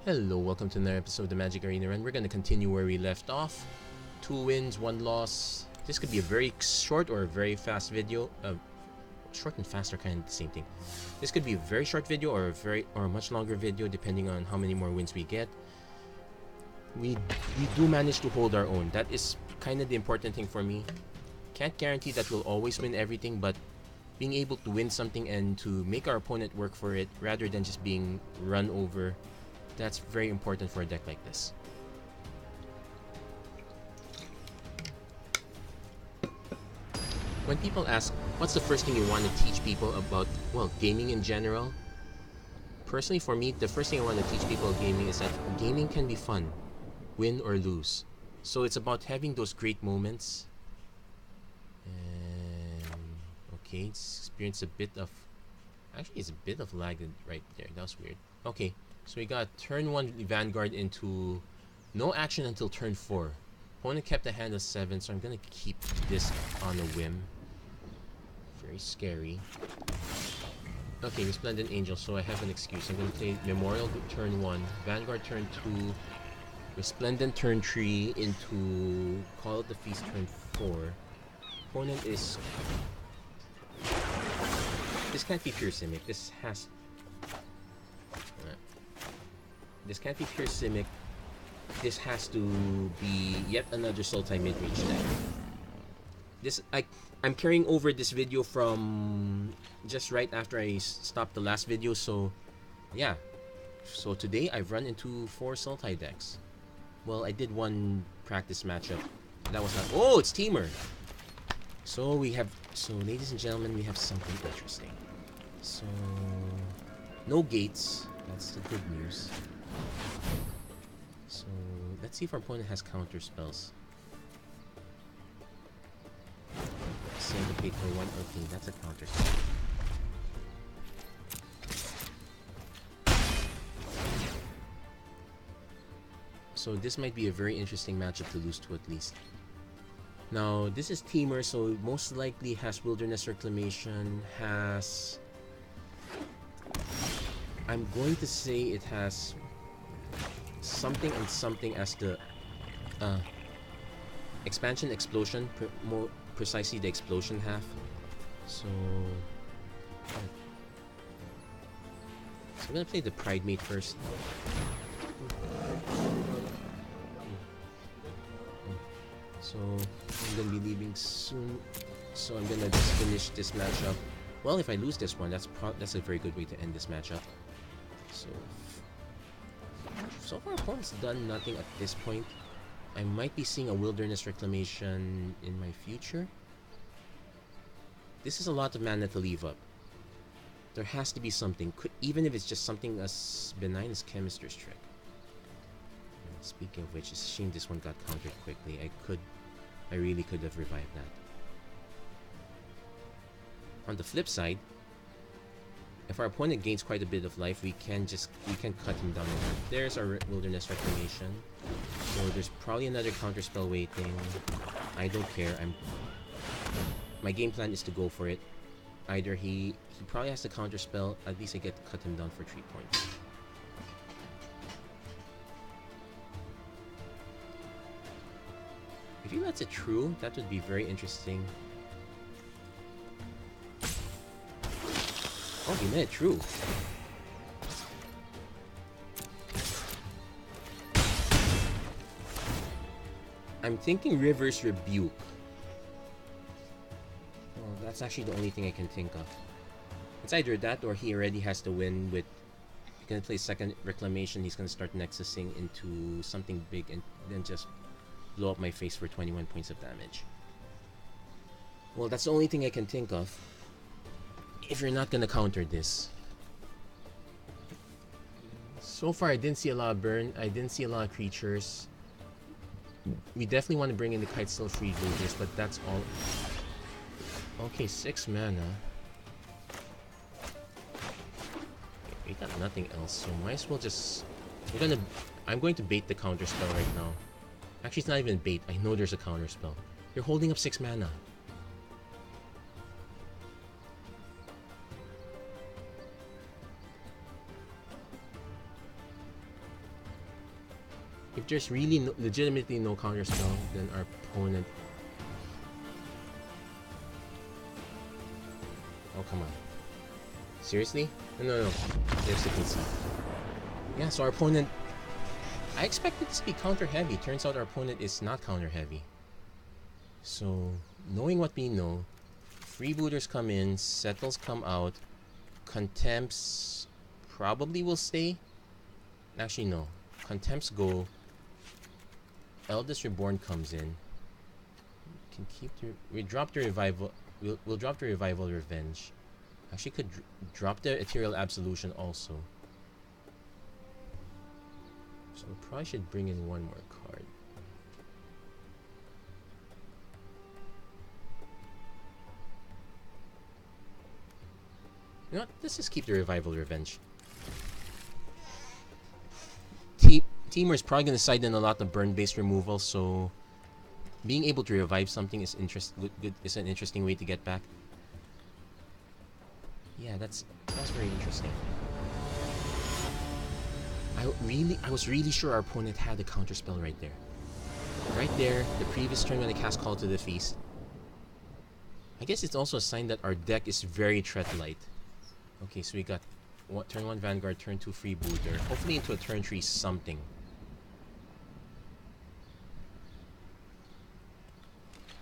Hello, welcome to another episode of the MTG Arena Run. We're going to continue where we left off. 2 wins, 1 loss. This could be a very short or a very fast video. Short and fast are kind of the same thing. This could be a very short video or a much longer video depending on how many more wins we get. We do manage to hold our own. That is kind of the important thing for me. Can't guarantee that we'll always win everything, but being able to win something and to make our opponent work for it rather than just being run over, that's very important for a deck like this. When people ask, what's the first thing you want to teach people about, well, gaming in general? Personally, for me, the first thing I want to teach people about gaming is that gaming can be fun, win or lose. So it's about having those great moments. And okay, it's experienced a bit of, actually it's a bit of lag right there. That was weird. Okay. So we got turn 1 Vanguard into no action until turn 4. Opponent kept a hand of 7, so I'm gonna keep this on a whim. Very scary. Okay, Resplendent Angel, so I have an excuse. I'm gonna play Memorial turn 1, Vanguard turn 2, Resplendent turn 3 into Call of the Feast turn 4. Opponent is... This can't be pure Simic. This has... This can't be pure Simic. This has to be yet another Sultai mid-range deck. This I'm carrying over this video from just right after I stopped the last video, so yeah. So today I've run into 4 Sultai decks. Well, I did 1 practice matchup. That was not... Oh, it's Teamer! So we have... So ladies and gentlemen, we have something interesting. So... No gates. That's the good news. So let's see if our opponent has counter spells. Send the bait for 1. Okay, that's a counter spell. So this might be a very interesting matchup to lose to at least. Now this is Teamer, so most likely has Wilderness Reclamation, has... I'm going to say it has something and something as the expansion explosion, more precisely the explosion half. So I'm gonna play the Pride Mate first. So I'm gonna be leaving soon, so I'm gonna just finish this matchup. Well, if I lose this one, that's a very good way to end this matchup. So far, opponent's done nothing at this point. I might be seeing a Wilderness Reclamation in my future. This is a lot of mana to leave up. There has to be something, even if it's just something as benign as Chemister's Trick. And speaking of which, it's a shame this one got countered quickly. I really could have revived that. On the flip side, if our opponent gains quite a bit of life, we can cut him down. There's our Wilderness Reclamation. So there's probably another counter spell waiting. I don't care. My game plan is to go for it. Either he probably has the counter spell. At least I get to cut him down for 3 points. If he lets it through, that would be very interesting. Oh, he made it true. I'm thinking River's Rebuke. Well, that's actually the only thing I can think of. It's either that or he already has to win with... He's gonna play second Reclamation, he's gonna start Nexusing into something big and then just blow up my face for 21 points of damage. Well, that's the only thing I can think of. If you're not gonna counter this. So far I didn't see a lot of burn, I didn't see a lot of creatures. We definitely want to bring in the Kitesail Freebooters, but that's all. Okay, 6 mana. We got nothing else, so might as well just... I'm going to bait the counter spell right now. Actually, it's not even bait, I know there's a counter spell. You're holding up 6 mana. If there's really legitimately no counter spell, then our opponent... Oh, come on. Seriously? No. There's the conceit. Yeah, so our opponent... I expected this to be counter heavy. Turns out our opponent is not counter heavy. So, knowing what we know, freebooters come in, settles come out, contempts probably will stay. Actually, no. Contempts go. Eldest Reborn comes in. Can keep the... We drop the revival. We'll drop the revival revenge. Actually, could drop the ethereal absolution also. So we probably should bring in one more card. You know what? Let's just keep the revival revenge. Teamer is probably going to side in a lot of burn-based removal, so being able to revive something is is an interesting way to get back. Yeah, that's very interesting. I was really sure our opponent had a counter spell right there. Right there, the previous turn when I cast Call to the Feast. I guess it's also a sign that our deck is very threat light. Okay, so we got turn 1 Vanguard, turn 2 Freebooter. Hopefully into a turn 3 something.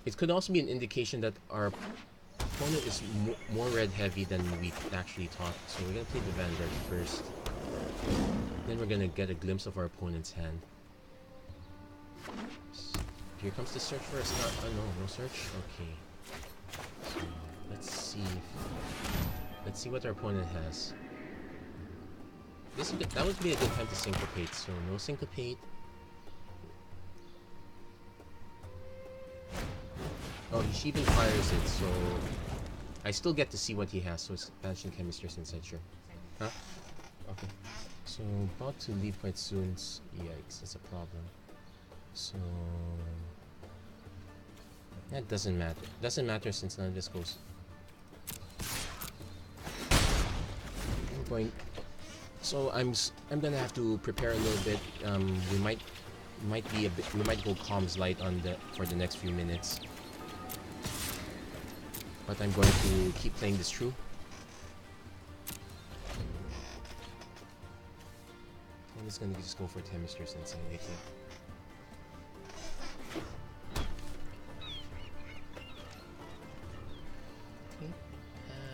It could also be an indication that our opponent is more red heavy than we actually thought. So we're gonna play the Vanguard first. Then we're gonna get a glimpse of our opponent's hand. Here comes the search for a start. Oh no search? Okay. So let's see what our opponent has. That would be a good time to syncopate, so no syncopate. Oh, he even fires it, so I still get to see what he has, so it's expansion chemistry inside, sure. Huh? Okay. So about to leave quite soon. Yikes, that's a problem. So that doesn't matter. Doesn't matter since none of this goes. So I'm gonna have to prepare a little bit. We might go comms light for the next few minutes. But I'm going to keep playing this through. I'm just gonna go for Chemistry since I think. Okay.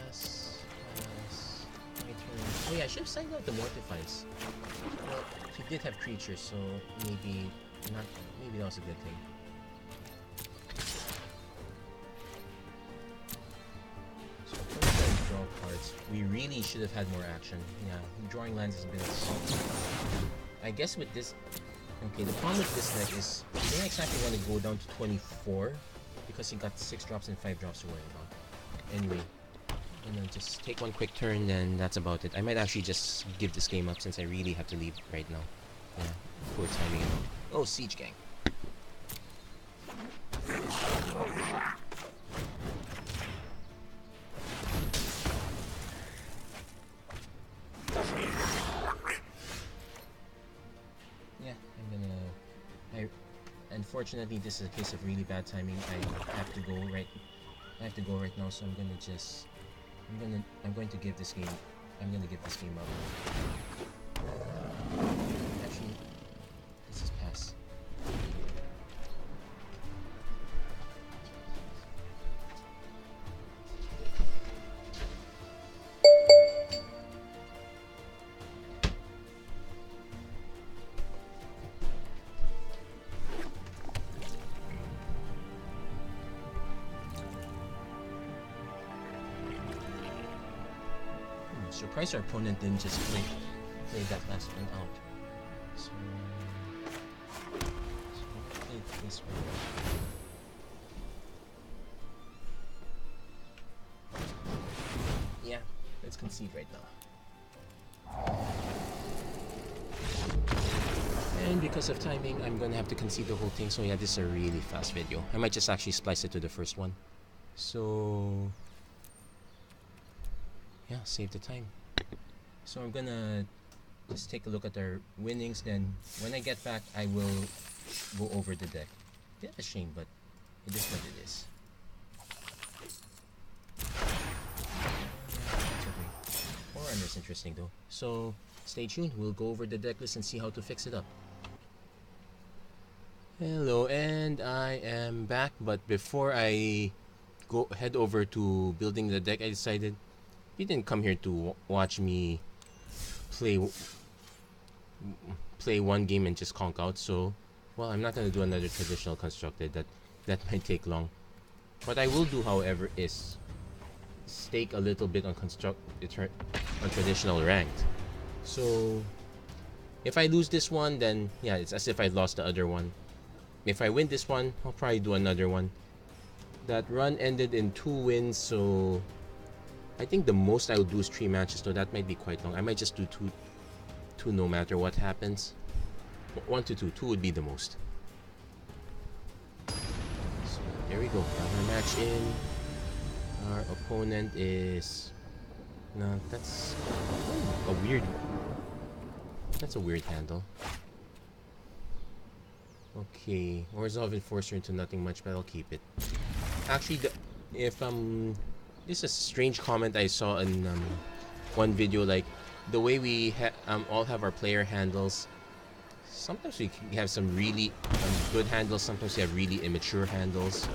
Pass. My turn. Oh yeah, I should have signed out the Mortifies. Well, he did have creatures, so maybe not. Maybe that was a good thing. Cards. We really should have had more action. Yeah, drawing lands has been assault. I guess with this... Okay, the problem with this deck is you don't exactly want to go down to 24 because you got 6 drops and 5 drops to worry about. Anyway, I'm gonna just take one quick turn and that's about it. I might actually just give this game up since I really have to leave right now. Yeah, poor timing. Oh, Siege Gang. Unfortunately, this is a case of really bad timing. I have to go right now, so I'm going to give this game up. Actually, this is pass. Surprised our opponent didn't just play that last one out. So play this one. Yeah, let's concede right now. And because of timing, I'm gonna have to concede the whole thing. So yeah, this is a really fast video. I might just actually splice it to the first one. So yeah, save the time. So I'm gonna Let's take a look at our winnings. Then when I get back, I will go over the deck. Yeah, a shame, but it is what it is. It's okay. 4 is interesting though. So stay tuned. We'll go over the deck list and see how to fix it up. Hello, and I am back. But before I head over to building the deck, I decided you didn't come here to watch me play one game and just conk out. So, well, I'm not gonna do another traditional constructed. That might take long. What I will do, however, is stake a little bit on traditional ranked. So, if I lose this one, then yeah, it's as if I lost the other one. If I win this one, I'll probably do another one. That run ended in 2 wins, so I think the most I'll do is 3 matches, so that might be quite long. I might just do 2 no matter what happens. 1 to 2. 2 would be the most. So there we go. Got our match in. Our opponent is... No, that's a weird... That's a weird handle. Okay, Orzhov Enforcer into nothing much, but I'll keep it. Actually, this is a strange comment I saw in one video, like the way we all have our player handles. Sometimes we have some really good handles, sometimes we have really immature handles.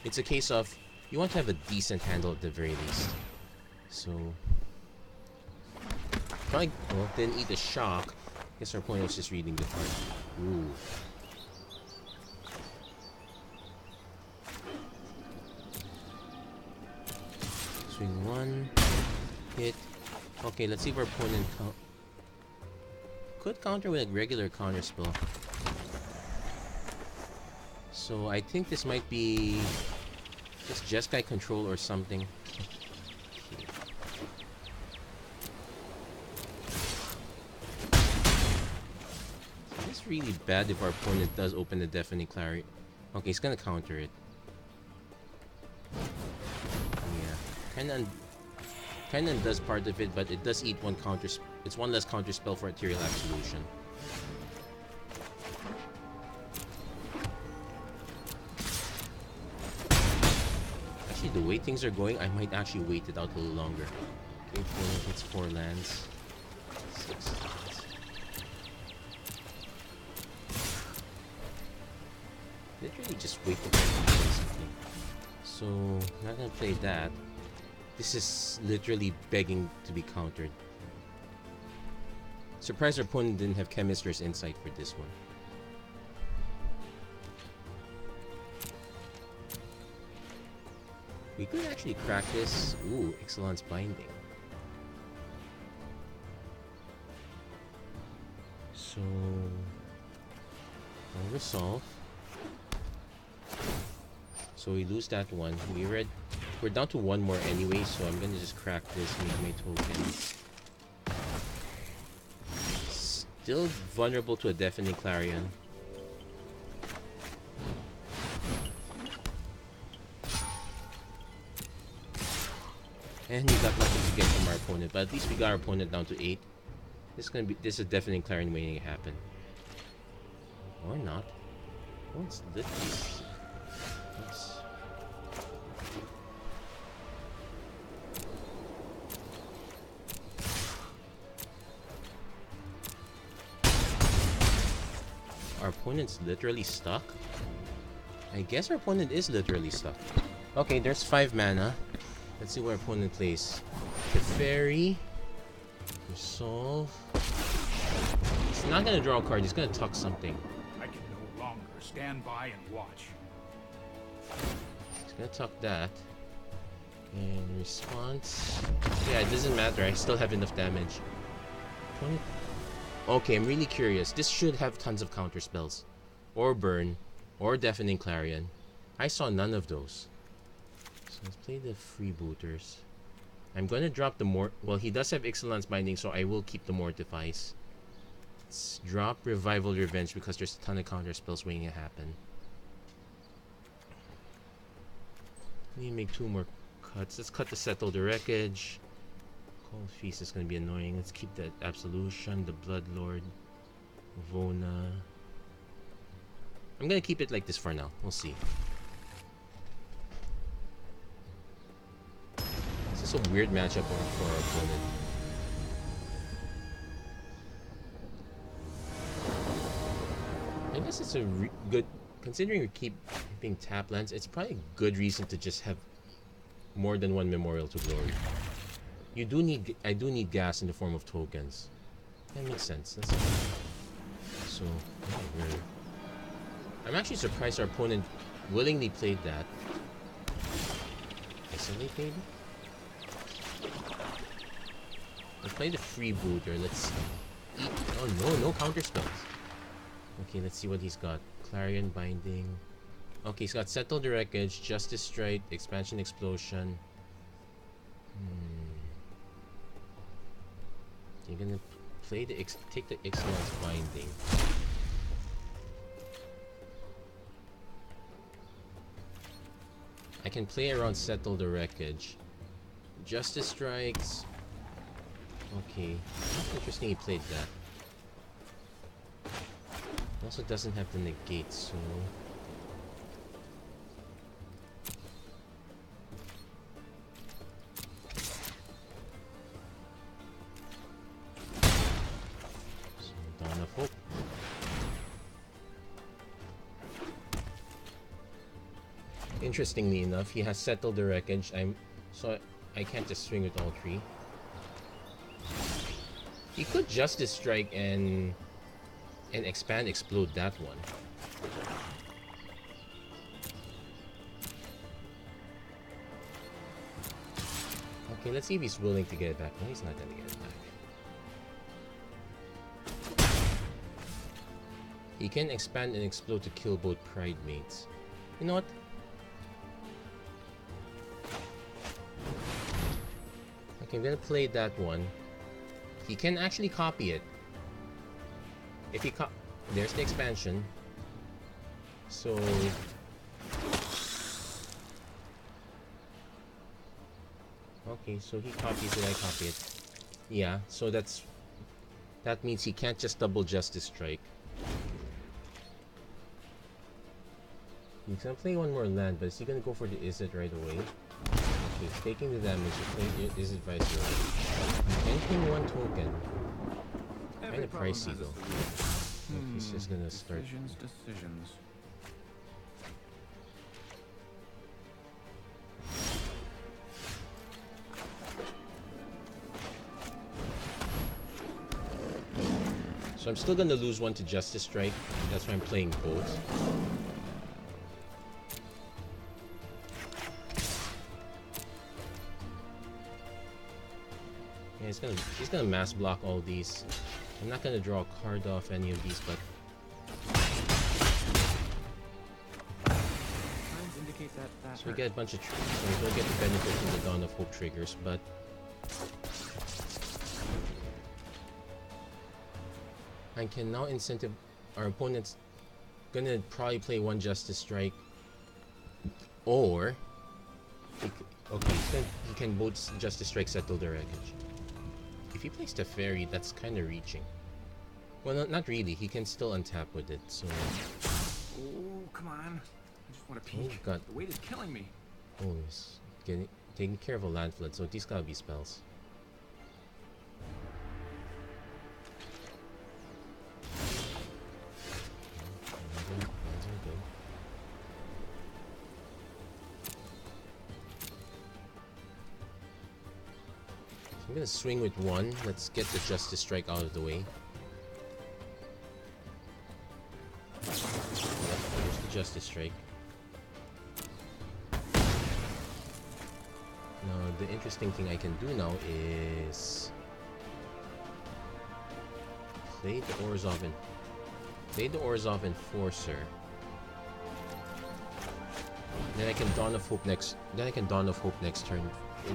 It's a case of you want to have a decent handle at the very least. So, well, didn't eat a shock. Guess our opponent was just reading the card. Ooh. Swing 1, hit. Okay, let's see if our opponent could counter with a regular counter spell. So I think this might be just Jeskai control or something. It's really bad if our opponent does open the Deafening Clarion. Okay, he's gonna counter it. Kinda undoes part of it, but it does eat one counter. It's one less counter spell for Ethereal Absolution. Actually, the way things are going, I might actually wait it out a little longer. Okay, hits 4 lands. 6 lands. Literally just wait to play something. So, not gonna play that. This is literally begging to be countered. Surprised our opponent didn't have Chemister's Insight for this one. We could actually crack this. Ooh, Ixalan's Binding. So, I'll resolve. So we lose that one. We're down to 1 more anyway, so I'm gonna just crack this, make my token. Still vulnerable to a Deafening Clarion. And we got nothing to get from our opponent, but at least we got our opponent down to 8. This is a Deafening Clarion waiting to happen. Or not. Oh, it's literally... Our opponent's literally stuck? I guess our opponent is literally stuck. Okay, there's 5 mana. Let's see what our opponent plays. Teferi. Resolve. He's not gonna draw a card, he's gonna tuck something. I can no longer stand by and watch. He's gonna tuck that. And response... Yeah, it doesn't matter, I still have enough damage. 20... Okay, I'm really curious. This should have tons of counter spells. Or burn. Or Deafening Clarion. I saw none of those. So let's play the freebooters. I'm gonna drop the well, he does have Ixalan's Binding, so I will keep the Mortifies. Let's drop Revival Revenge because there's a ton of counter spells waiting to happen. Need to make 2 more cuts. Let's cut to Settle the Wreckage. Cold Feast is gonna be annoying. Let's keep that Absolution, the Bloodlord, Vona. I'm gonna keep it like this for now. We'll see. This is a weird matchup for our opponent. I guess it's a good, considering we keep being tap lands, it's probably a good reason to just have more than one Memorial to Glory. You do need, I do need gas in the form of tokens. That makes sense. That's so weird. I'm actually surprised our opponent willingly played that. Isolate maybe? Let's play the freebooter. Let's eat. Oh no, no counter spells. Okay, let's see what he's got. Clarion Binding. Okay, he's got Settle the Wreckage, Justice Strike, Expansion Explosion. You're gonna play the take the Excellence Binding. I can play around Settle the Wreckage. Justice Strikes. Okay, interesting he played that. Also doesn't have the negate, so Dawn of Hope. Interestingly enough, he has Settled the Wreckage. So I can't just swing with all three. He could Justice Strike and expand explode that one. Okay, let's see if he's willing to get it back. No, he's not gonna get it back. He can expand and explode to kill both Pride Mates. You know what? Okay, I'm gonna play that one. He can actually copy it. If he there's the expansion. So okay, so he copies it, I copy it. Yeah, so that means he can't just double Justice Strike. He's gonna play one more land, but is he gonna go for the Izzet right away? Okay, he's taking the damage, he's playing Izzet Viceroy. He can ping one token. Kinda pricey though. He's just gonna start. Decisions. So I'm still gonna lose one to Justice Strike. That's why I'm playing both. Yeah, he's gonna mass block all these. I'm not gonna draw a card off any of these, but so we get a bunch of so we don't get the benefit from the Dawn of Hope triggers, but I can now incentive our opponent's gonna probably play one Justice Strike, or he can both Justice Strike, Settle the Wreckage. If he plays the Fairy, that's kind of reaching. Well, not really. He can still untap with it, so Oh, come on. I just want to peek. God. The weight is killing me. Oh, he's taking care of a land flood, so these gotta be spells. I'm gonna swing with one. Let's get the Justice Strike out of the way. Yep, there's the Justice Strike. Now, the interesting thing I can do now is play the Orzhov Enforcer. Then I can Dawn of Hope next. Then I can Dawn of Hope next turn,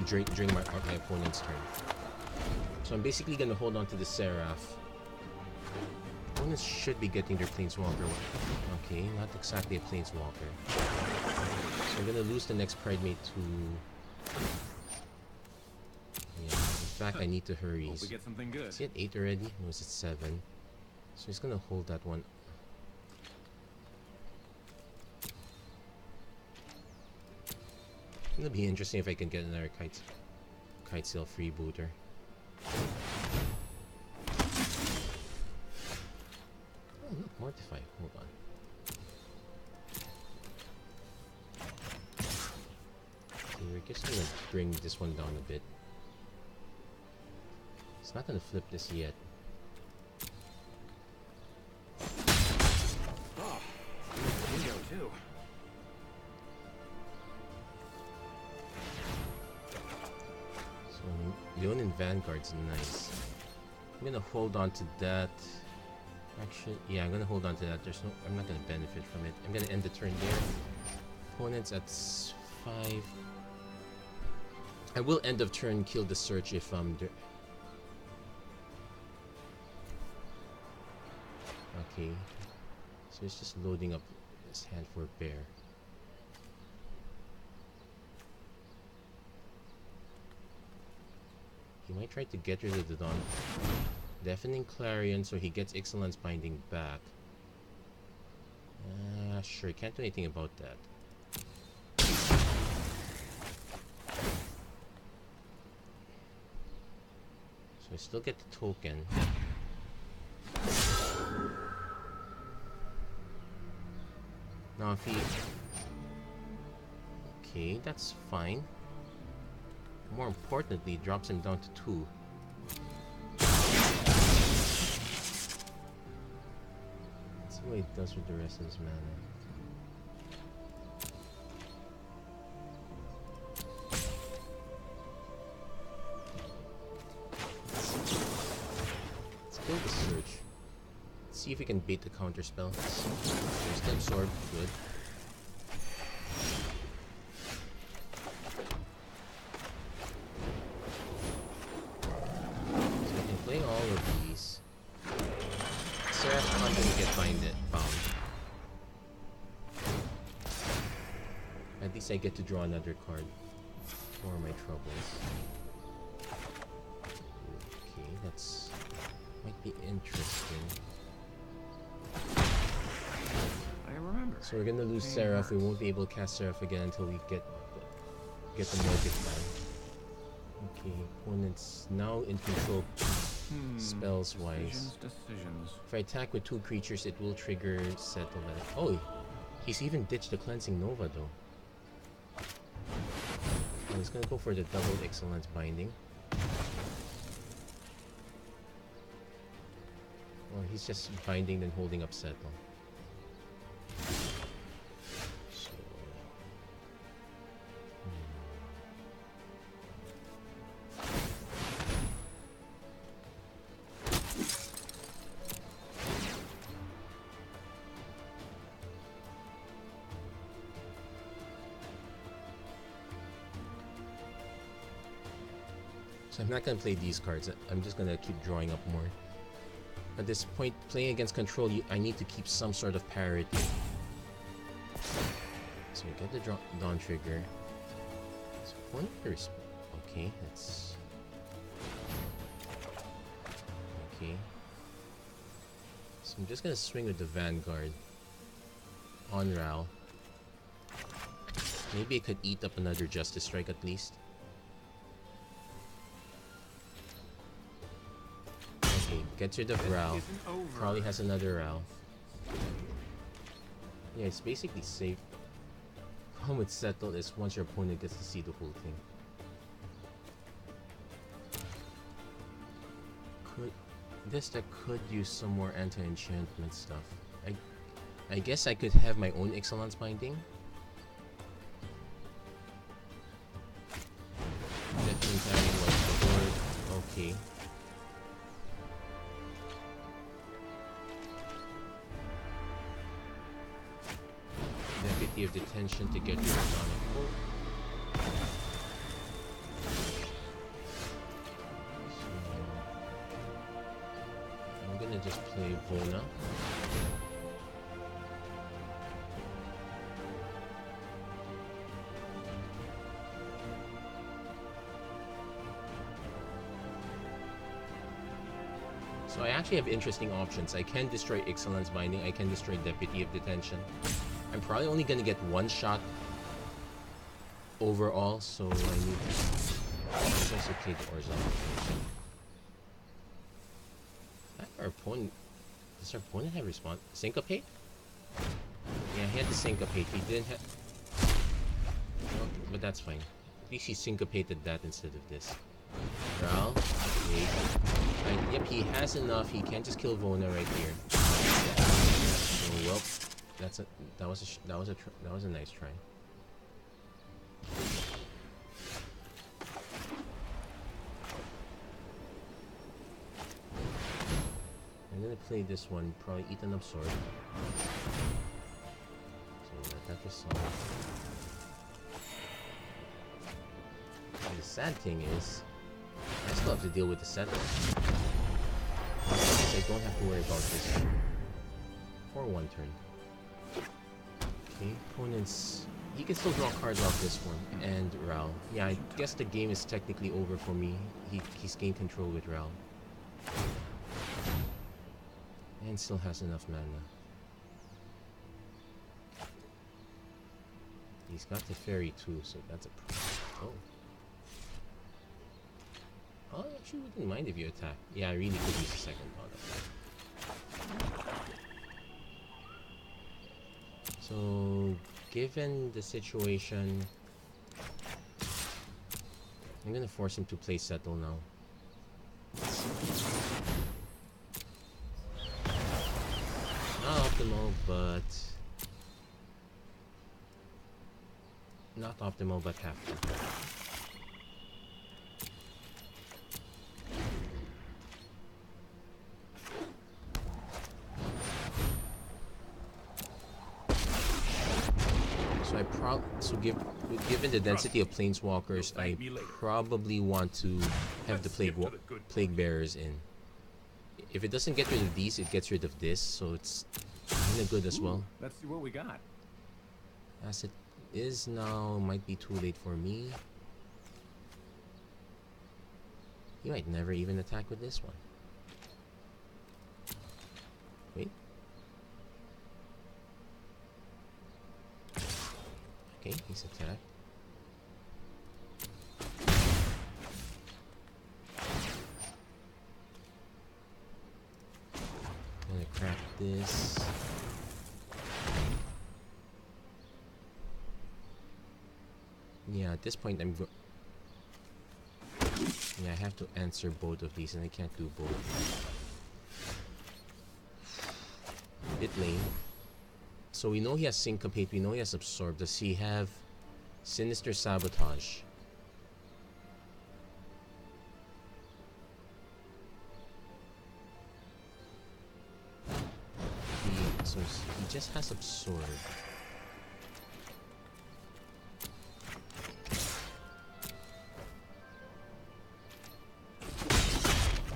during my opponent's turn. So I'm basically gonna hold on to the Seraph. Opponents should be getting their Planeswalker. Okay, not exactly a Planeswalker. So I'm gonna lose the next Pride Mate to. Yeah, fact, I need to hurry. Hope we get something good. Is he at 8 already? No, it's at 7. So he's gonna hold that one. It'll be interesting if I can get another kite sail freebooter. Oh look, Mortify. Hold on. Okay, we're just gonna bring this one down a bit. It's not gonna flip this yet. Oh, window too. So Leonin Vanguard's nice. I'm gonna hold on to that. Actually, yeah, I'm gonna hold on to that. I'm not gonna benefit from it. I'm gonna end the turn there. Opponent's at 5. I will end of turn kill the search if okay. So it's just loading up his hand for bear. He might try to get rid of the Dawn. Deafening Clarion, so he gets Ixalan's Binding back. Sure, can't do anything about that. So I still get the token. Now if he... Okay, that's fine. More importantly, it drops him down to 2. Let's see what he does with the rest of his mana. Let's kill the search. Let's see if we can bait the counter spell. There's the absorb, good. At least I get to draw another card for my troubles. Okay, that's might be interesting. I remember. So we're gonna lose Seraph. We won't be able to cast Seraph again until we get the mortgage done. Okay, opponent's now in control spells wise. Decisions. If I attack with 2 creatures, it will trigger settle that. Oh, he's even ditched the cleansing Nova though. He's gonna go for the double Ixalan's Binding. Or he's just binding then holding up settle. So, So I'm not gonna play these cards. I'm just gonna keep drawing up more. At this point, playing against control, I need to keep some sort of parity. So we get the Dawn Trigger. So okay, that's... Okay. So I'm just gonna swing with the Vanguard on Ral. Maybe it could eat up another Justice Strike at least. Okay, gets rid of Ral. Probably has another Ral. Yeah, it's basically safe. Problem with Settle is once your opponent gets to see the whole thing. This deck could use some more anti-enchantment stuff. I guess I could have my own Ixalan's Binding. That means I was the board. Okay. Deputy of Detention to get rid of Dawn. I'm gonna just play Vona. So I actually have interesting options. I can destroy Ixalan's Binding. I can destroy Deputy of Detention. I'm probably only gonna get one shot overall, so I need to also play the Orzhov. Our opponent, does our opponent have response? Syncopate? Yeah, he had to syncopate. He didn't have. Well, but that's fine. At least he syncopated that instead of this. Ral, wait. Yep, he has enough. He can't just kill Vona right here. So, well, that was a nice try. I'm gonna play this one. Probably eat an absorb. So let that resolve. And the sad thing is, I still have to deal with the setup. I don't have to worry about this for one turn. Okay, opponents. He can still draw cards off this one and Ral. Yeah, I guess the game is technically over for me. He's gained control with Ral. And still has enough mana. He's got the fairy too, so that's a problem. Oh, I actually wouldn't mind if you attack. Yeah, I really could use a second thought. So, given the situation, I'm gonna force him to play Settle now. Not optimal, but have to. So given the density of planeswalkers, I probably want to have the plague bearers in. If it doesn't get rid of these, it gets rid of this, so it's kind of good as well. Let's see what we got. As it is now, might be too late for me. He might never even attack with this one. Wait. Okay, he's attacked. Gonna crack this. Yeah, at this point yeah, I have to answer both of these and I can't do both. Bit lame. So we know he has Syncopate, we know he has Absorb. Does he have Sinister Sabotage? So he just has Absorb.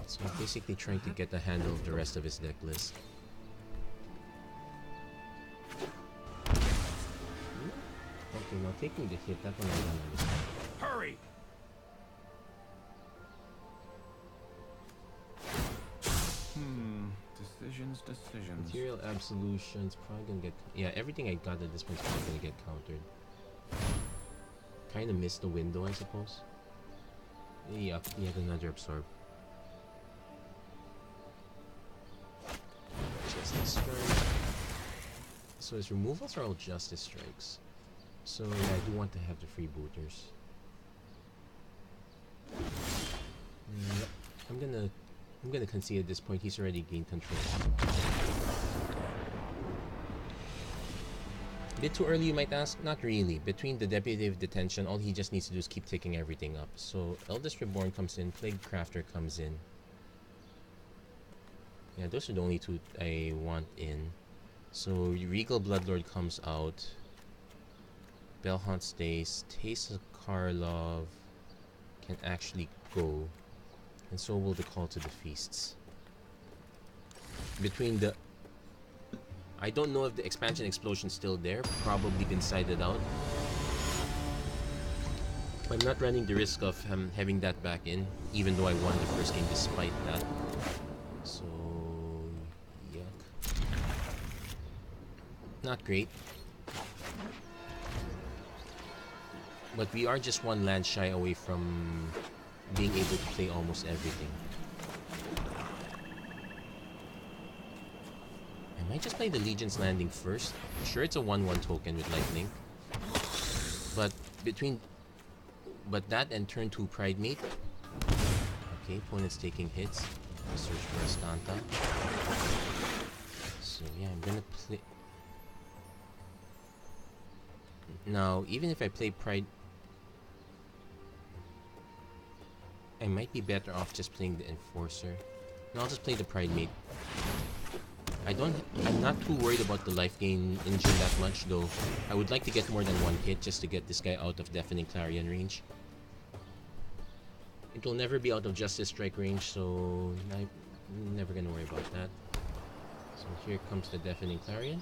So I'm basically trying to get a handle of the rest of his deck list. Okay, now taking the hit, that one I don't understand. Hurry! Decisions. Material Absolution's probably gonna get... Yeah, everything I got at this point is probably gonna get countered. Kinda missed the window, I suppose. Yeah, he had another Absorb. Justice Strike. So his removals are all Justice Strikes. So yeah, I do want to have the freebooters. Yep. I'm gonna concede at this point. He's already gained control. Bit too early, you might ask? Not really. Between the Deputy of Detention, all he just needs to do is keep ticking everything up. So Eldest Reborn comes in, Plague Crafter comes in. Yeah, those are the only two I want in. So Regal Bloodlord comes out. Bellhaunt stays. Taste of Karlov can actually go. And so will the Call to the Feasts. Between the... I don't know if the Expansion Explosion's still there. Probably been sided out. But I'm not running the risk of having that back in. Even though I won the first game despite that. So Not great. But we are just one land shy away from being able to play almost everything. I might just play the Legion's Landing first. Sure, it's a 1/1 token with Lightning. But that and turn 2 Pride Mate. Okay, opponent's taking hits. Search for Escanta. So yeah, I'm gonna play. Now, even if I play Pride, I might be better off just playing the Enforcer. And I'll just play the Pride Mate. I'm not too worried about the life gain engine that much, though. I would like to get more than one hit just to get this guy out of Deafening Clarion range. It will never be out of Justice Strike range, so I'm never gonna worry about that. So here comes the Deafening Clarion.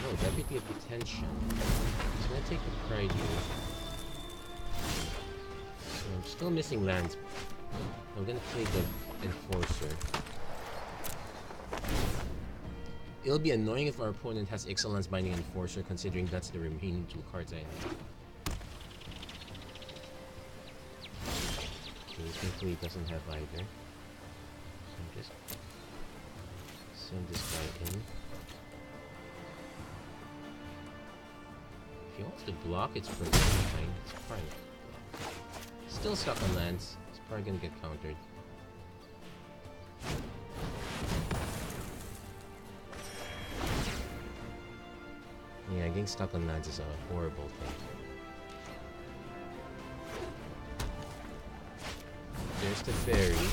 Oh, Deputy of Detention. He's gonna take the Pride here. So I'm still missing lands. I'm gonna play the Enforcer. It'll be annoying if our opponent has Ixalan's Binding Enforcer, considering that's the remaining 2 cards I have. Okay, thankfully he doesn't have either. So I'm just send this guy in. If he wants to block, it's perfectly fine. It's fine. Still stuck on lands. It's probably gonna get countered. Yeah, getting stuck on lands is a horrible thing. There's the fairy.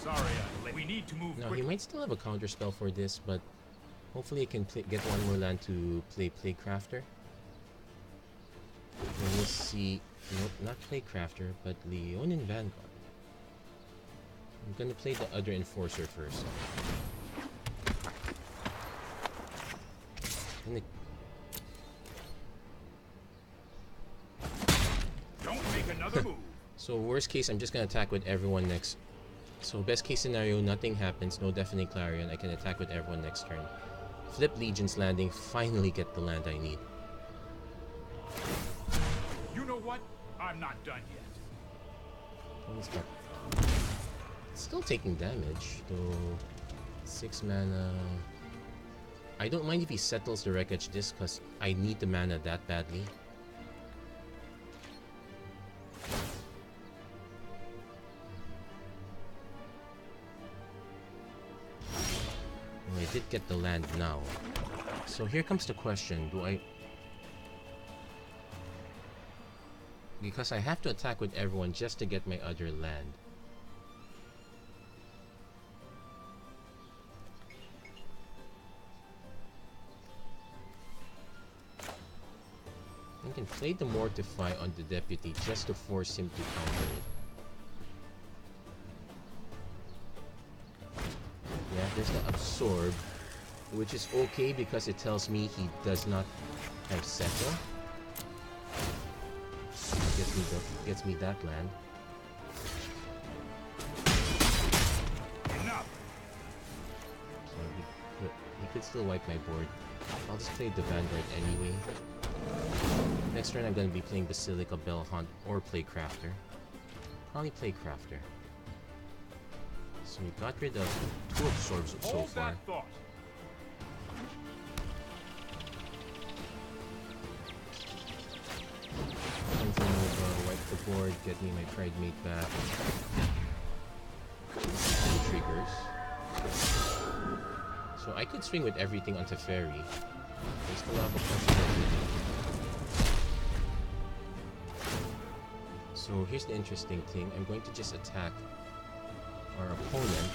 Sorry, we need to move. Now he might still have a counter spell for this, but hopefully I can get one more land to play Playcrafter. And we'll see. Nope, not Playcrafter, but Leonin Vanguard. I'm gonna play the other Enforcer first. Don't make another move. So worst case, I'm just gonna attack with everyone next. So best case scenario, nothing happens, no Deafening Clarion. I can attack with everyone next turn. Flip Legion's Landing, finally get the land I need. You know what? I'm not done yet. It's still taking damage, though. 6 mana. I don't mind if he settles the Wreckage Disc, because I need the mana that badly. Well, I did get the land now. So here comes the question, do I... Because I have to attack with everyone just to get my other land. I can play the Mortify on the Deputy just to force him to counter it. Yeah, there's the Absorb, which is okay because it tells me he does not have Settle. Gets me that land. Enough. So he could still wipe my board. I'll just play the Vanguard anyway. Next turn I'm going to be playing Basilica, Bell Hunt, or Playcrafter. Probably Playcrafter. So we got rid of 2 Absorbs so far. Wipe the board, get me my Pride Mate back. 2 triggers. So I could swing with everything onto Fairy. I still have a possibility. So here's the interesting thing. I'm going to just attack our opponent.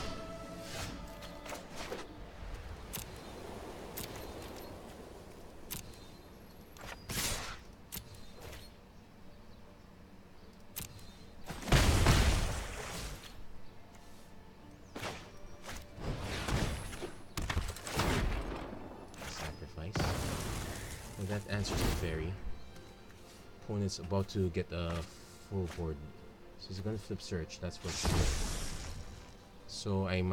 Sacrifice. And that answers the fairy. Opponent's about to get a full board. So he's gonna flip Search, that's what she did. So I'm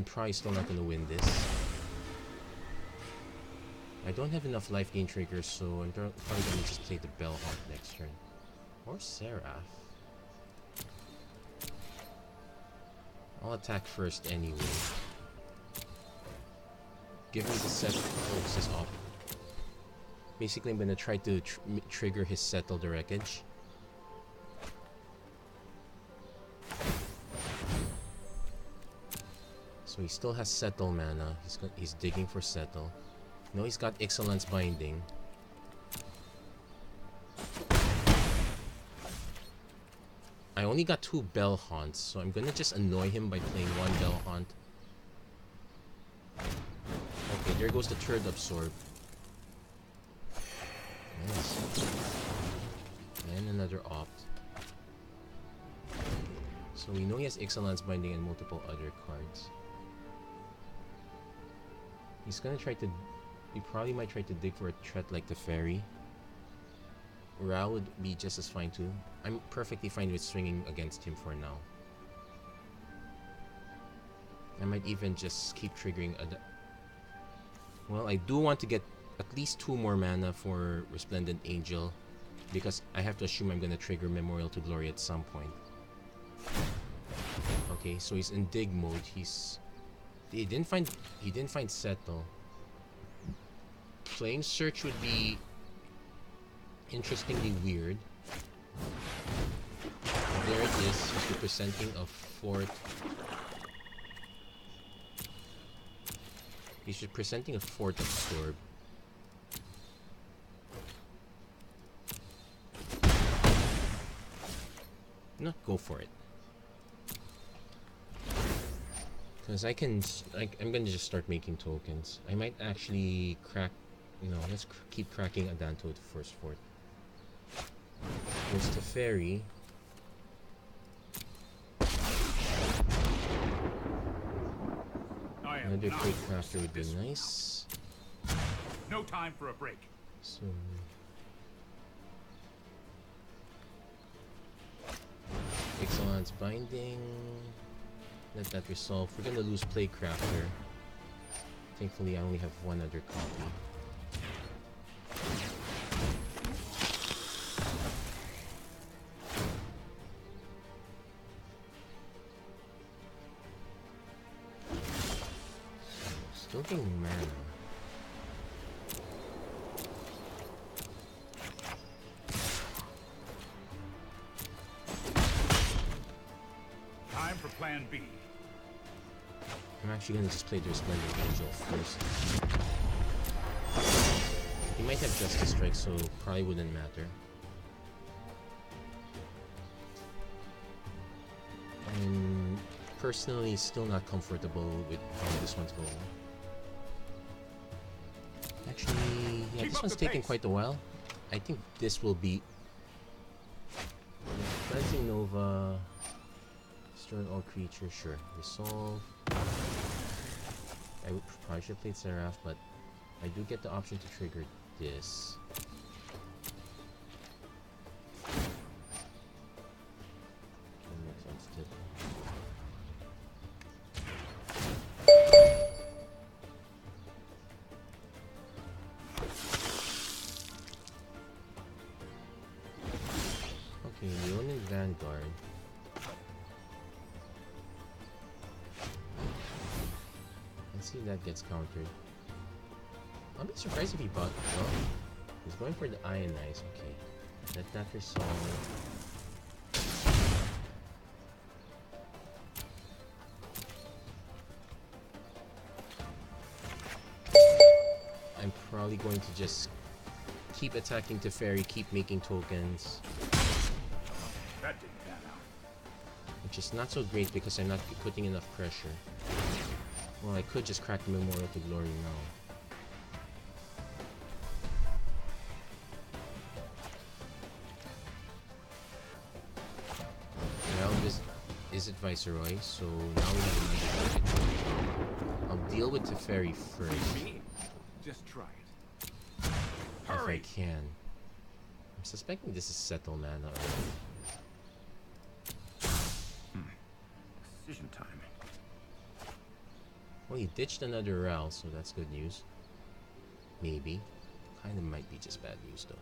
probably still not gonna win this. I don't have enough life gain triggers, so I'm probably gonna just play the Bell Hawk next turn. Or Seraph. I'll attack first anyway. Give me the set. Oh, this is off. Basically, I'm gonna try to trigger his Settle the Wreckage. So he still has Settle mana. He's digging for Settle. No, he's got Excellence Binding. I only got 2 Bell Haunts, so I'm gonna just annoy him by playing 1 Bell Haunt. Okay, there goes the third Absorb. Nice. And another Opt. So we know he has Excellence Binding and multiple other cards. He's gonna try to... He probably might try to dig for a threat like the Fairy. Ra would be just as fine too. I'm perfectly fine with swinging against him for now. I might even just keep triggering a... Well, I do want to get at least 2 more mana for Resplendent Angel, because I have to assume I'm gonna trigger Memorial to Glory at some point. Okay, so he's in dig mode. He didn't find Settle. Playing Search would be interestingly weird. There it is. He's representing a 4th. He's representing a 4th Absorb. Not go for it. Because I'm gonna just start making tokens. I might actually crack, let's keep cracking Adanto with the first 4th. There's the Fairy. Another Crate Crafter would be nice. No time for a break. So... Excellence Binding. Let that resolve. We're gonna lose Plague Crafter. Thankfully, I only have 1 other copy. Still getting mana. Time for Plan B. I'm actually gonna just play the Resplendent Angel first. He might have Justice Strike, so probably wouldn't matter. I'm personally still not comfortable with how this one's going. Actually, yeah, this one's taking quite a while. I think this will be... Cleansing Nova... Destroy all creatures, sure. Resolve. I would probably should have played Seraph, but I do get the option to trigger this. That makes sense too. Okay, Leonin Vanguard. See if that gets countered. I'll be surprised if he bought. Well, he's going for the Ionize. Okay, let that resolve. I'm probably going to just keep attacking Teferi, keep making tokens. That didn't pan out. Which is not so great because I'm not putting enough pressure. Well, I could just crack Memorial to Glory now. Well, this is it Viceroy, so now we have another target. I'll deal with Teferi first. Just try it. If I can. I'm suspecting this is Settle mana. Decision time. Well, he ditched another RAL, so that's good news. Maybe. Kinda might be just bad news, though.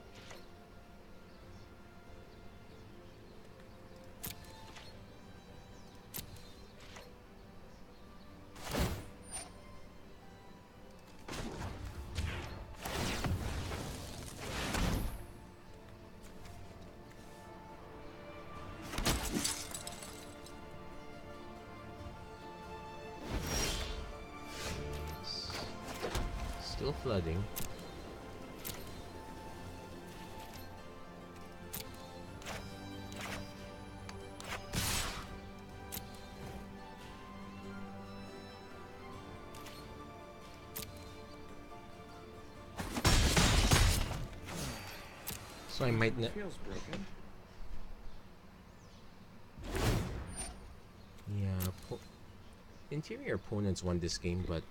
Still flooding. So I might not. Feels broken. Yeah, interior opponents won this game, but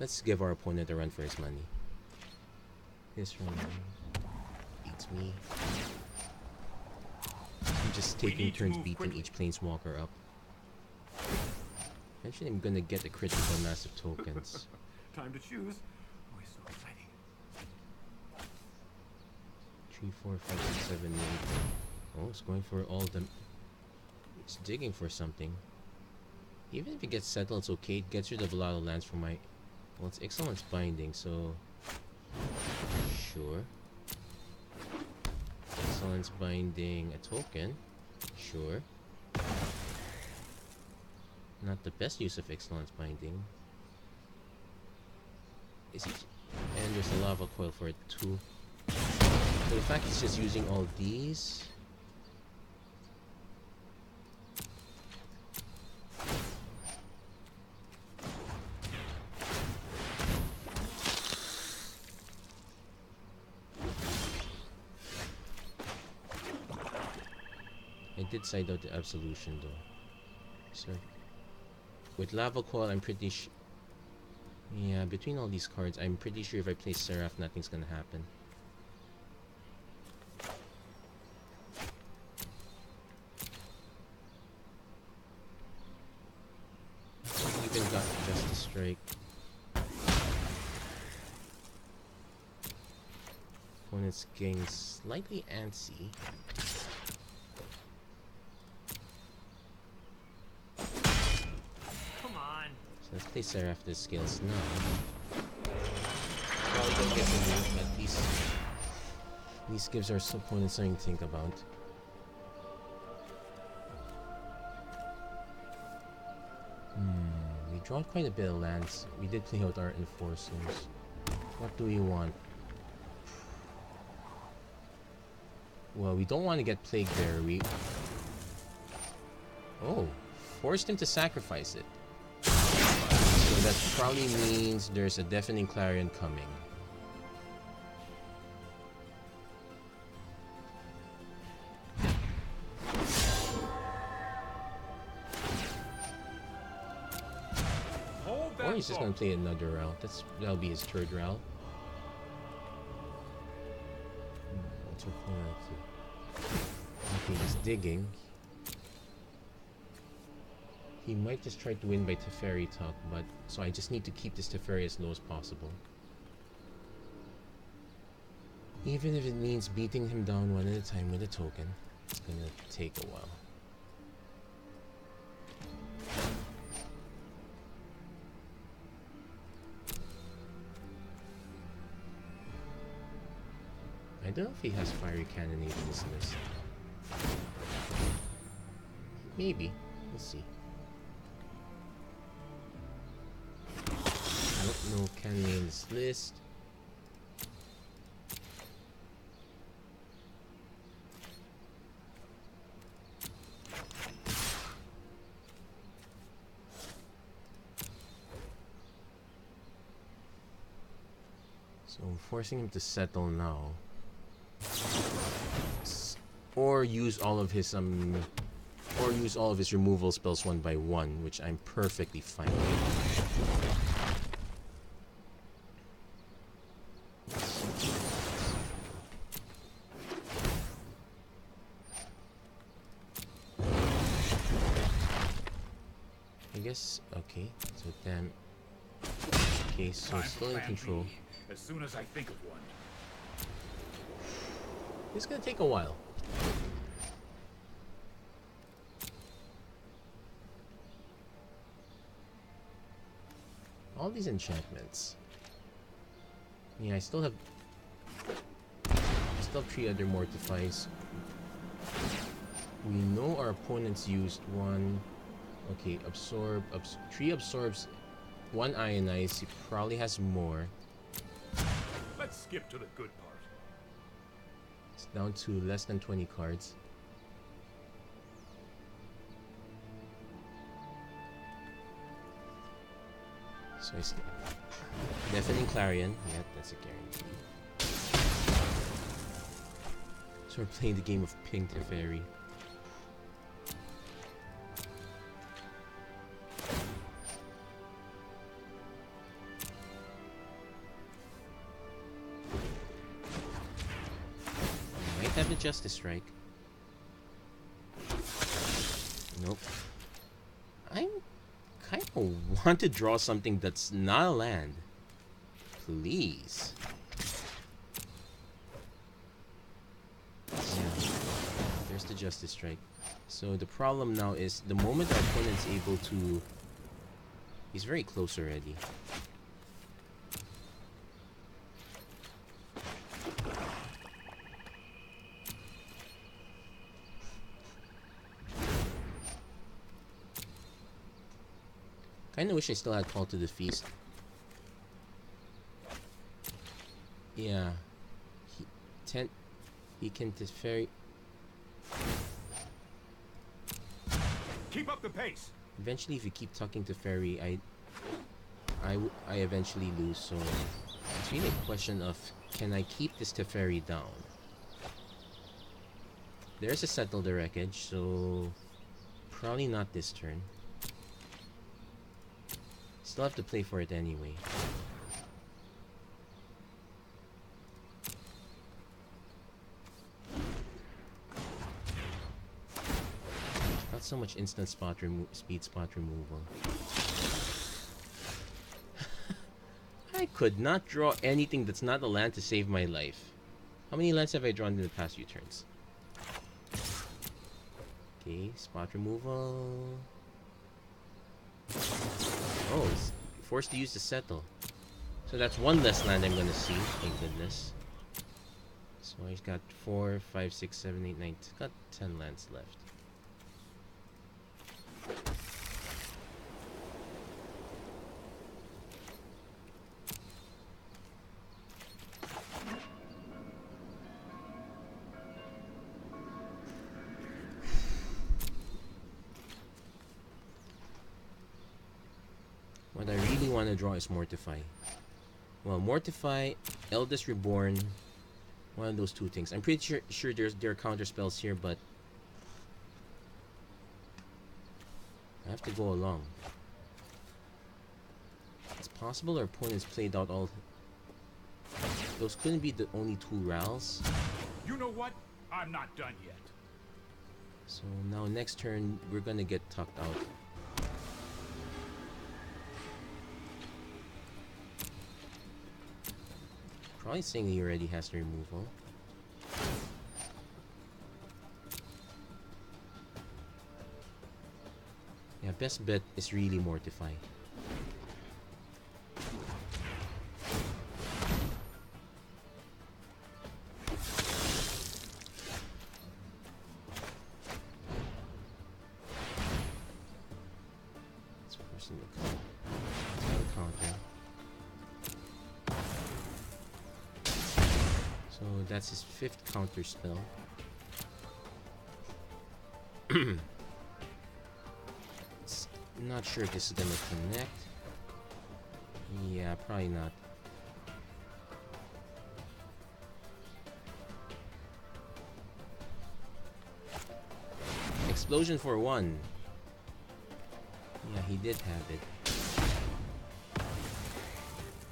let's give our opponent a run for his money. This run beats me. I'm just taking turns beating each planeswalker up. Eventually I'm gonna get the critical massive tokens. Time to choose. Oh, it's so exciting. 3, 4, 5, 6, 7, 8. Oh, it's going for all the... It's digging for something. Even if it gets settled, it's okay. It gets rid of a lot of lands from my... Well, it's Excellence Binding, so... Sure. Excellence Binding a token. Sure. Not the best use of Excellence Binding. Is it? And there's a Lava Coil for it too. So the fact he's just using all these... I did side out the Absolution though. So with Lava Coil, I'm pretty sure... Yeah, between all these cards, I'm pretty sure if I play Seraph, nothing's gonna happen. Even got Justice Strike. Opponent's getting slightly antsy. Let's play Seraph this scales now. Probably don't get the move, but at least gives our opponent something to think about. We draw quite a bit of lands. We did play out our Enforcers. What do we want? Well, we don't want to get Plague Bearer. Oh, forced him to sacrifice it. So that probably means there's a Deafening Clarion coming. Or he's just gonna play another RAL. That'll be his third RAL. What's our plan? Okay, he's digging. He might just try to win by Teferi Talk, but so I just need to keep this Teferi as low as possible. Even if it means beating him down one at a time with a token, it's gonna take a while. I don't know if he has Fiery Cannonade in this list. Maybe. We'll see. I don't know Cannonade in this list. So I'm forcing him to settle now. Or use all of his removal spells one by one, which I'm perfectly fine with. I guess okay, so then Okay, so Time still for in plan control. B, as soon as I think of one. It's gonna take a while. All these enchantments. Yeah, I still have 3 other mortifies. We know our opponents used 1. Okay, absorb. 3 absorbs, 1 ionize. He probably has more. Let's skip to the good part. It's down to less than 20 cards. So it's deafening Clarion. Yeah, that's a guarantee. So we're playing the game of Pink Teferi. Might have the Justice Strike. Nope. I'm kind of want to draw something that's not a land. Please. Yeah. There's the Justice Strike. So the problem now is the moment our opponent's able to... He's very close already. Kinda wish I still had Call to the Feast. Yeah. He can Teferi... Keep up the pace. Eventually, if you keep talking to Fairy, I eventually lose, so it's really a question of, can I keep this Teferi down? There's a Settle the Wreckage, so probably not this turn. Still have to play for it anyway. Not so much instant speed spot removal. I could not draw anything that's not a land to save my life. How many lands have I drawn in the past few turns? Okay, spot removal. Oh, it's forced to use the Settle. So that's 1 less land I'm gonna see. Thank goodness. So he's got 4, 5, 6, 7, 8, 9. Got 10 lands left. What I really want to draw is Mortify. Well, Mortify, Eldest Reborn, one of those 2 things. I'm pretty sure there are counter spells here, but I have to go along. It's possible our opponents played out all... Those couldn't be the only 2 Rals. You know what? I'm not done yet. So now next turn, we're gonna get tucked out. Probably saying he already has the removal. Yeah, best bet is really Mortify. It's forcing the counter. So that's his 5th counter spell. Not sure if this is gonna connect. Yeah, probably not. Explosion for 1. Yeah, he did have it.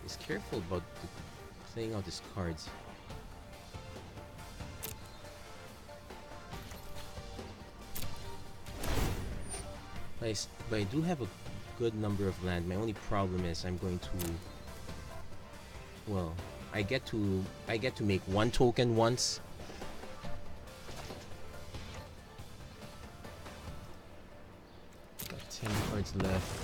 He's careful about playing out his cards. But I do have a good number of land. My only problem is I'm going to, well, I get to make one token once. Got 10 cards left.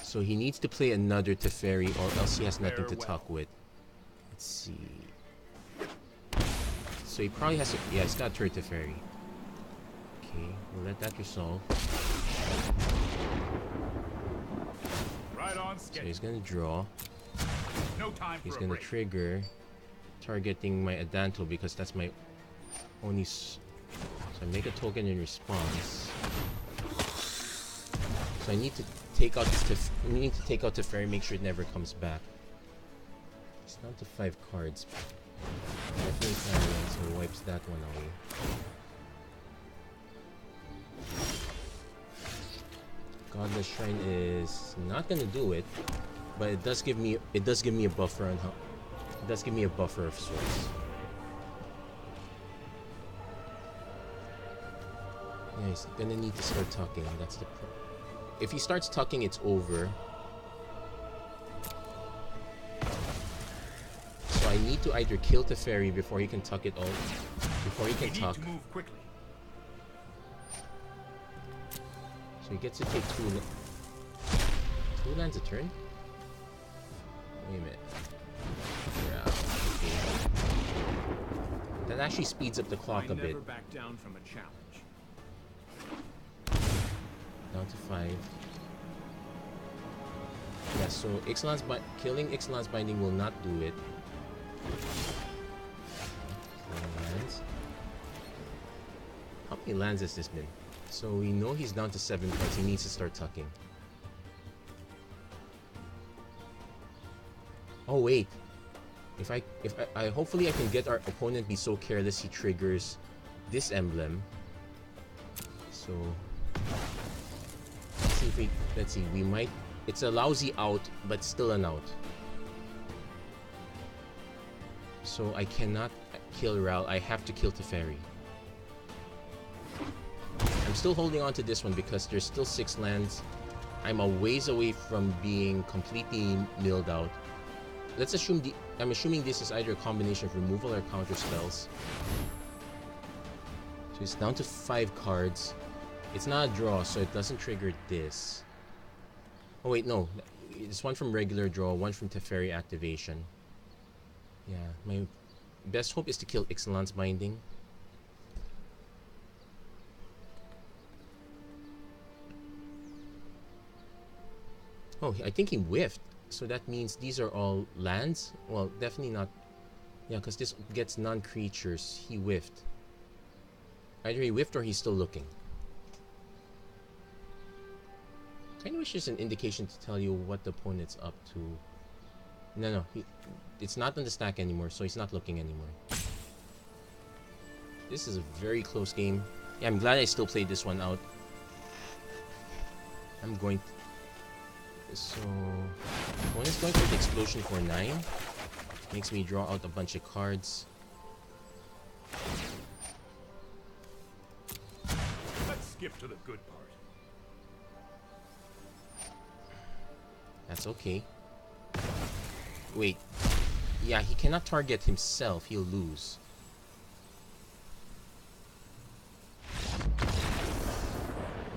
So he needs to play another Teferi or else he has nothing to talk with. Let's see. So he probably has to, yeah, he's got turret Teferi. Okay, we'll let that resolve. Right on So he's gonna draw. No time He's for gonna a break. trigger, targeting my Adanto because that's my only. So I make a token in response. So I need to take out this. We need to take out Teferi, make sure it never comes back. It's down to 5 cards. Definitely Tyrant, so he wipes that one away. Godless Shrine is not gonna do it, but it does give me a buffer on how. It does give me a buffer of sorts. Yeah, he's gonna need to start tucking. That's the if he starts tucking, it's over. So I need to either kill Teferi before he can tuck it all. Before he can tuck. To move quickly. So he gets to take 2 lands a turn? Wait a minute. Yeah, okay. That actually speeds up the clock a bit. Never back down from a challenge. Down to 5. Yeah, so killing Ixalan's Binding will not do it. 4 lands. How many lands has this been? So we know he's down to 7 cards. He needs to start tucking. Oh wait. If I hopefully I can get our opponent be so careless he triggers this emblem. So let's see, we might, it's a lousy out, but still an out. So I cannot kill Ral, I have to kill Teferi. I'm still holding on to this one because there's still 6 lands. I'm a ways away from being completely milled out. Let's assume I'm assuming this is either a combination of removal or counter spells. So it's down to 5 cards. It's not a draw, so it doesn't trigger this. Oh wait, no. It's one from regular draw, one from Teferi activation. Yeah, my best hope is to kill Ixalan's Binding. Oh, I think he whiffed. So that means these are all lands? Well, definitely not. Yeah, because this gets non-creatures. He whiffed. Either he whiffed or he's still looking. Kind of wish there's an indication to tell you what the opponent's up to. No, it's not on the stack anymore, so he's not looking anymore. This is a very close game. Yeah, I'm glad I still played this one out. I'm going to... So... Opponent's going for the explosion for 9. Makes me draw out a bunch of cards. Let's skip to the good part. That's okay. Wait. Yeah, he cannot target himself. He'll lose.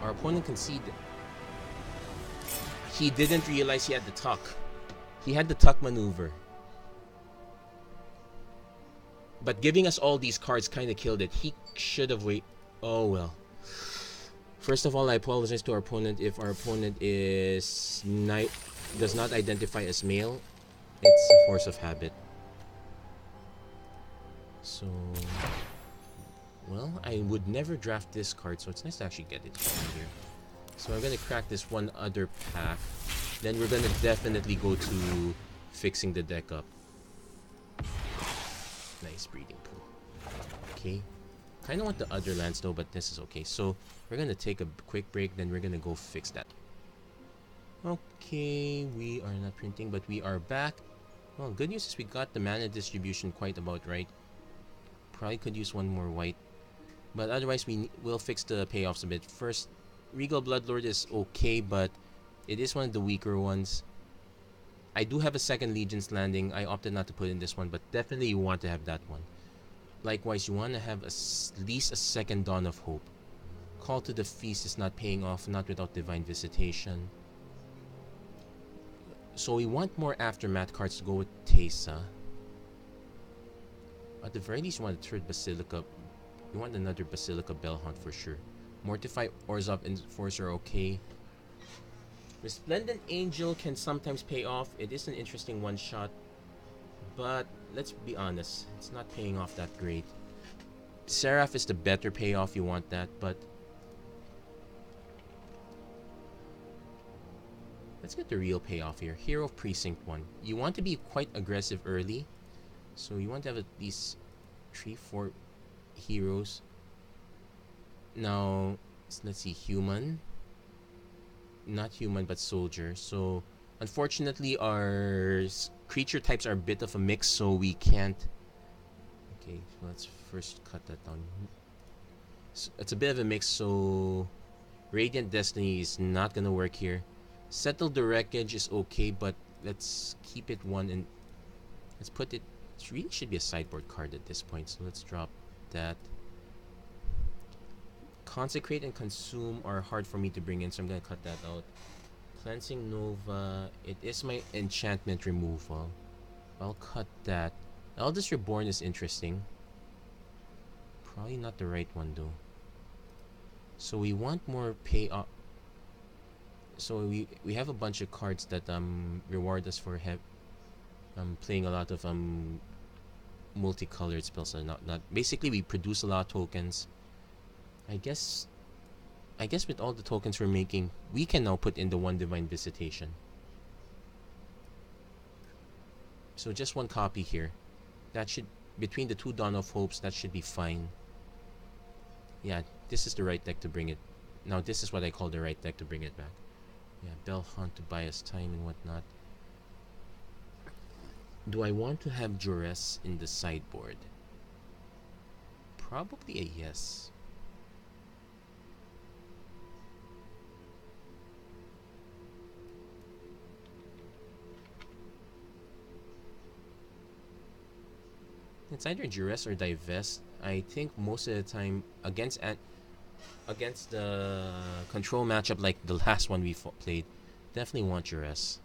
Our opponent conceded. He didn't realize he had the tuck. He had the tuck maneuver. But giving us all these cards kind of killed it. He should have waited. Oh well. First of all, I apologize to our opponent if our opponent does not identify as male. It's a force of habit. So, well, I would never draft this card, so it's nice to actually get it here. So I'm gonna crack this one other pack. Then we're gonna definitely go to fixing the deck up. Nice breeding pool. Okay. Kinda want the other lands though, but this is okay. So we're gonna take a quick break, then we're gonna go fix that. Okay, we are not printing, but we are back. Well, good news is we got the mana distribution quite about right. Probably could use one more white. But otherwise, we will fix the payoffs a bit. First, Regal Bloodlord is okay, but It is one of the weaker ones. I do have a second Legion's Landing. I opted not to put in this one, but definitely you want to have that one. Likewise, you want to have at least a second Dawn of Hope. Call to the Feast is not paying off, not without Divine Visitation. So we want more Aftermath cards to go with Teysa. At the very least, you want a third Basilica. You want another Basilica Bellhunt for sure. Mortify Orzhov Enforcer, okay. Resplendent Angel can sometimes pay off. It is an interesting one-shot. But let's be honest, it's not paying off that great. Seraph is the better payoff, you want that, but let's get the real payoff here. Hero of Precinct 1. You want to be quite aggressive early. So you want to have at least 3-4 heroes. Now, let's see, human. Not human, but soldier. So, unfortunately, our creature types are a bit of a mix, so we can't. Okay, so let's first cut that down. So it's a bit of a mix, so Radiant Destiny is not gonna work here. Settle the Wreckage is okay, but let's keep it one and let's put it. It really should be a sideboard card at this point, so let's drop that. Consecrate and Consume are hard for me to bring in, so I'm gonna cut that out. Cleansing Nova, it is my enchantment removal. I'll cut that. Eldest Reborn is interesting. Probably not the right one though. So we want more payoff. So we have a bunch of cards that reward us for playing a lot of multicolored spells. Not basically we produce a lot of tokens. I guess with all the tokens we're making, we can now put in the one Divine Visitation. So just one copy here. That should, between the two Dawn of Hopes, that should be fine. Yeah, this is the right deck to bring it. Now this is what I call the right deck to bring it back. Yeah, Bellhunt to buy us time and whatnot. Do I want to have Duress in the sideboard? Probably a yes. It's either Duress or Divest. I think most of the time against the control matchup like the last one we played, definitely want Duress.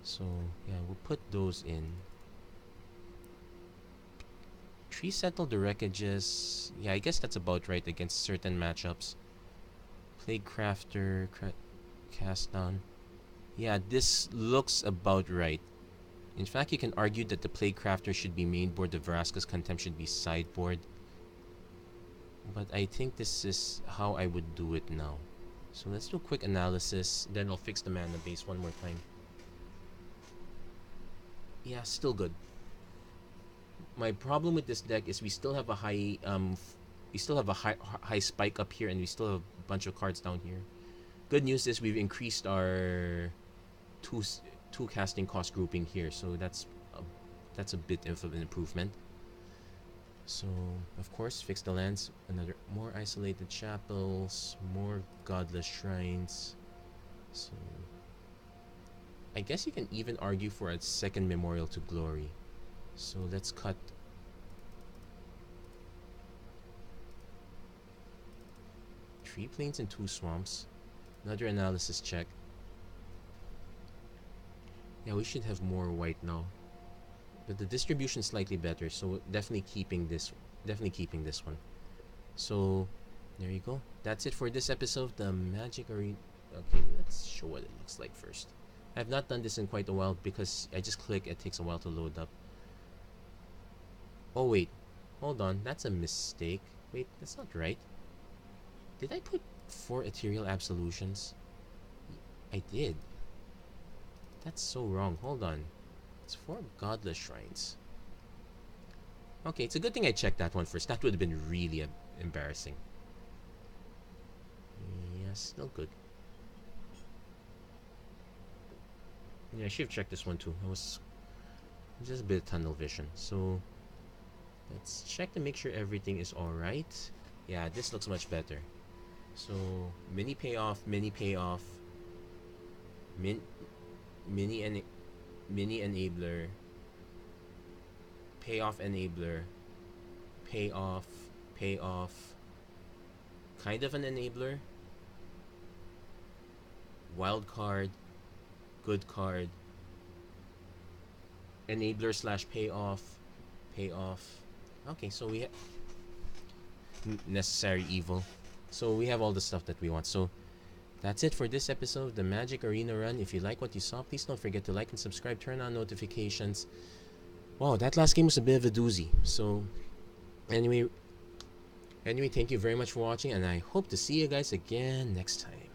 So yeah, we'll put those in. Tree Settle the Wreckages. Yeah, I guess that's about right against certain matchups. Plague Crafter, Cast Down. Yeah, this looks about right. In fact, you can argue that the Plague Crafter should be mainboard, the Vraska's Contempt should be sideboard. But I think this is how I would do it now. So let's do a quick analysis, then I'll fix the mana base one more time. Yeah, still good. My problem with this deck is we still have a high high spike up here, and we still have a bunch of cards down here. Good news is we've increased our two casting cost grouping here, so that's a bit of an improvement. So of course, fix the lands. More isolated chapels, more godless shrines. So I guess you can even argue for a second Memorial to Glory. So let's cut. Three plains and 2 swamps. Another analysis check. Yeah, we should have more white now. But the distribution is slightly better, so definitely keeping this one. So there you go. That's it for this episode of the Magic Arena. Okay, let's show what it looks like first. I've not done this in quite a while because I just click, it takes a while to load up. Oh wait, hold on, that's a mistake. Wait, that's not right. Did I put 4 Ethereal Absolutions? I did. That's so wrong. Hold on. It's 4 Godless Shrines. Okay, it's a good thing I checked that one first. That would have been really embarrassing. Yeah, still good. Yeah, I should have checked this one too. I was just a bit of tunnel vision. So let's check to make sure everything is alright. Yeah, this looks much better. So mini payoff, Min mini and mini enabler, payoff enabler, payoff, payoff, kind of an enabler, wild card, good card, enabler slash payoff, payoff. Okay, so we necessary evil. So we have all the stuff that we want. So that's it for this episode of the Magic Arena Run. If you like what you saw, please don't forget to like and subscribe, turn on notifications. Wow, that last game was a bit of a doozy. So anyway, thank you very much for watching, and I hope to see you guys again next time.